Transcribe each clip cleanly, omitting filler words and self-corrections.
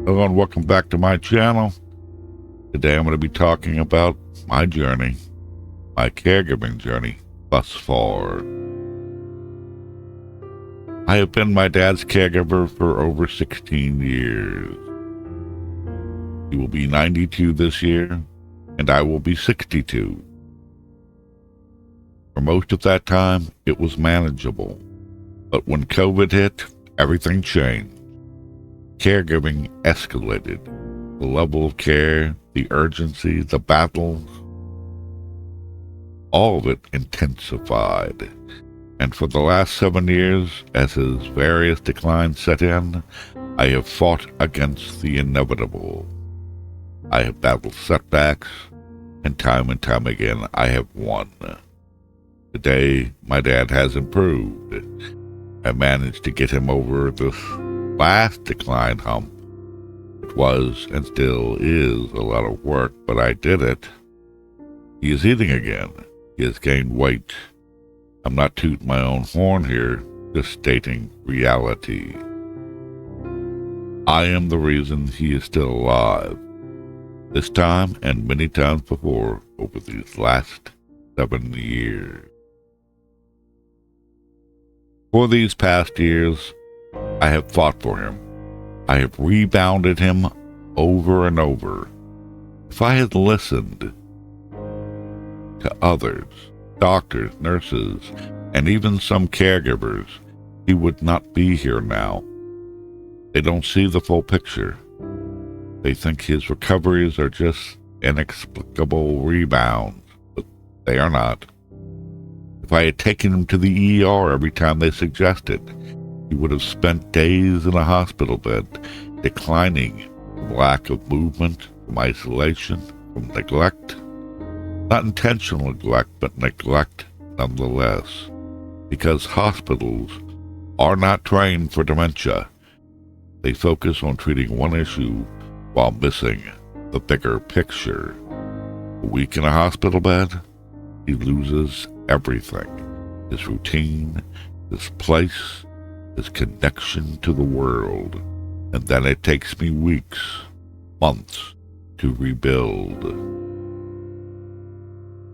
Hello and welcome back to my channel. Today I'm going to be talking about my journey, my caregiving journey thus far. I have been my dad's caregiver for over 16 years. He will be 92 this year, and I will be 62. For most of that time, it was manageable. But when COVID hit, everything changed. Caregiving escalated. The level of care, the urgency, the battles, all of it intensified. And for the last 7 years, as his various declines set in, I have fought against the inevitable. I have battled setbacks, and time again I have won. Today, my dad has improved. I managed to get him over this last decline hump. It was and still is a lot of work, but I did it. He is eating again. He has gained weight. I'm not tooting my own horn here, just stating reality. I am the reason he is still alive. This time and many times before over these last 7 years. For these past years, I have fought for him. I have rebounded him over and over. If I had listened to others, doctors, nurses, and even some caregivers, he would not be here now. They don't see the full picture. They think his recoveries are just inexplicable rebounds, but they are not. If I had taken him to the ER every time they suggested, he would have spent days in a hospital bed, declining from lack of movement, from isolation, from neglect. Not intentional neglect, but neglect nonetheless. Because hospitals are not trained for dementia. They focus on treating one issue while missing the bigger picture. A week in a hospital bed, he loses everything. His routine, his place, his connection to the world. And then it takes me weeks, months to rebuild.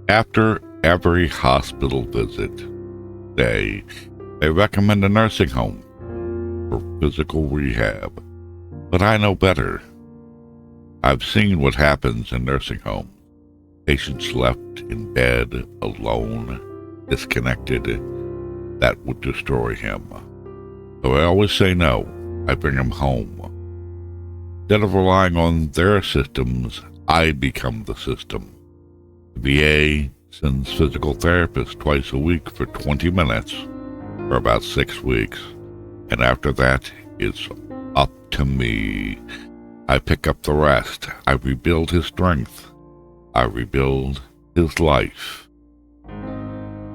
After every hospital visit, they recommend a nursing home for physical rehab. But I know better. I've seen what happens in nursing homes. Patients left in bed, alone, disconnected. That would destroy him. So I always say no. I bring him home. Instead of relying on their systems, I become the system. The VA sends physical therapists twice a week for 20 minutes for about 6 weeks. And after that, it's up to me. I pick up the rest. I rebuild his strength. I rebuild his life.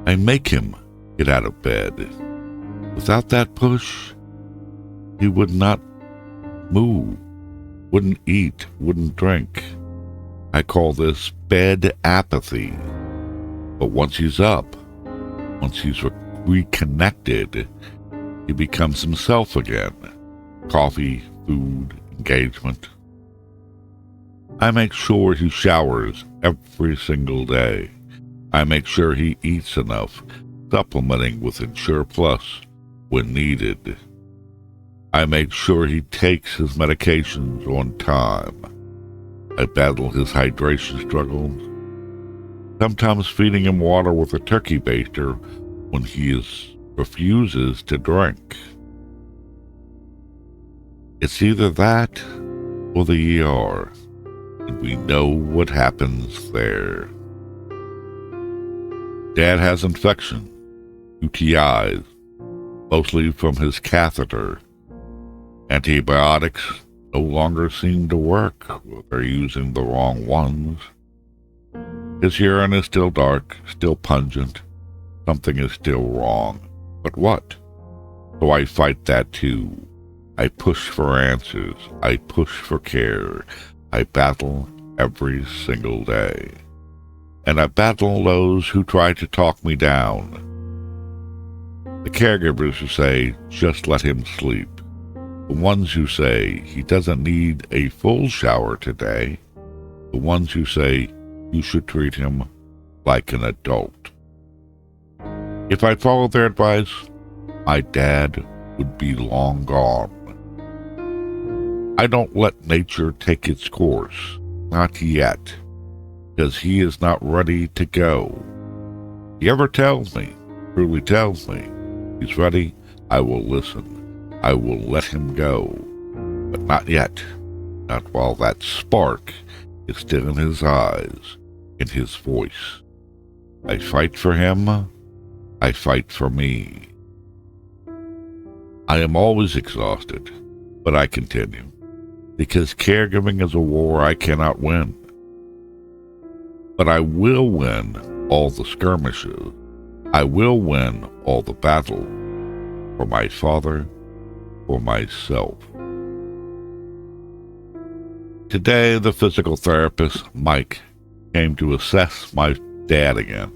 I make him get out of bed. Without that push, he would not move, wouldn't eat, wouldn't drink. I call this Bed-Apathy. But once he's up, once he's reconnected, he becomes himself again. Coffee, food, engagement. I make sure he showers every single day. I make sure he eats enough, supplementing with Ensure Plus when needed. I make sure he takes his medications on time. I battle his hydration struggles, sometimes feeding him water with a turkey baster when he refuses to drink. It's either that or the ER, and we know what happens there. Dad has infection, UTIs, mostly from his catheter. Antibiotics no longer seem to work. They're using the wrong ones. His urine is still dark, still pungent. Something is still wrong. But what? So I fight that too. I push for answers. I push for care. I battle every single day. And I battle those who try to talk me down. The caregivers who say, just let him sleep. The ones who say he doesn't need a full shower today. The ones who say you should treat him like an adult. If I followed their advice, my dad would be long gone. I don't let nature take its course, not yet, because he is not ready to go. He ever tells me, truly tells me, he's ready, I will listen. I will let him go. But not yet. Not while that spark is still in his eyes, in his voice. I fight for him. I fight for me. I am always exhausted, but I continue, because caregiving is a war I cannot win. But I will win all the skirmishes. I will win all the battles for my father, for myself. Today, the physical therapist, Mike, came to assess my dad again.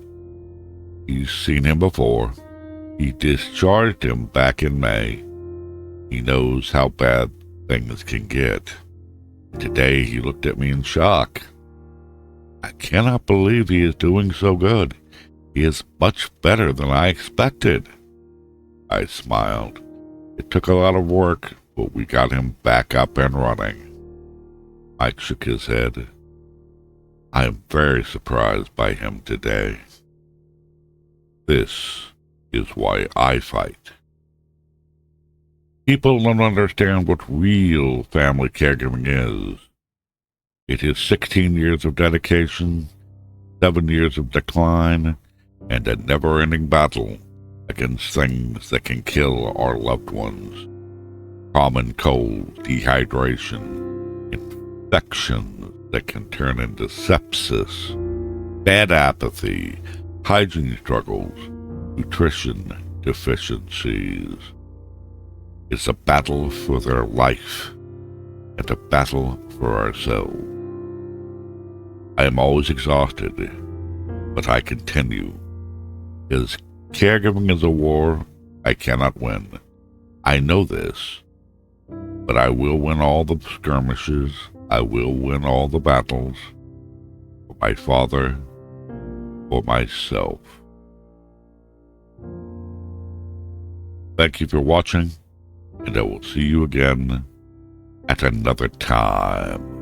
He's seen him before. He discharged him back in May. He knows how bad things can get. Today, he looked at me in shock. I cannot believe he is doing so good. He is much better than I expected. I smiled. It took a lot of work, but we got him back up and running. Mike shook his head. I am very surprised by him today. This is why I fight. People don't understand what real family caregiving is. It is 16 years of dedication, 7 years of decline, and a never-ending battle against things that can kill our loved ones. Common cold, dehydration, infections that can turn into sepsis, Bed-Apathy, hygiene struggles, nutrition deficiencies. It's a battle for their life and a battle for ourselves. I am always exhausted, but I continue, because caregiving is a war I cannot win. I know this, but I will win all the skirmishes. I will win all the battles for my father, for myself. Thank you for watching, and I will see you again at another time.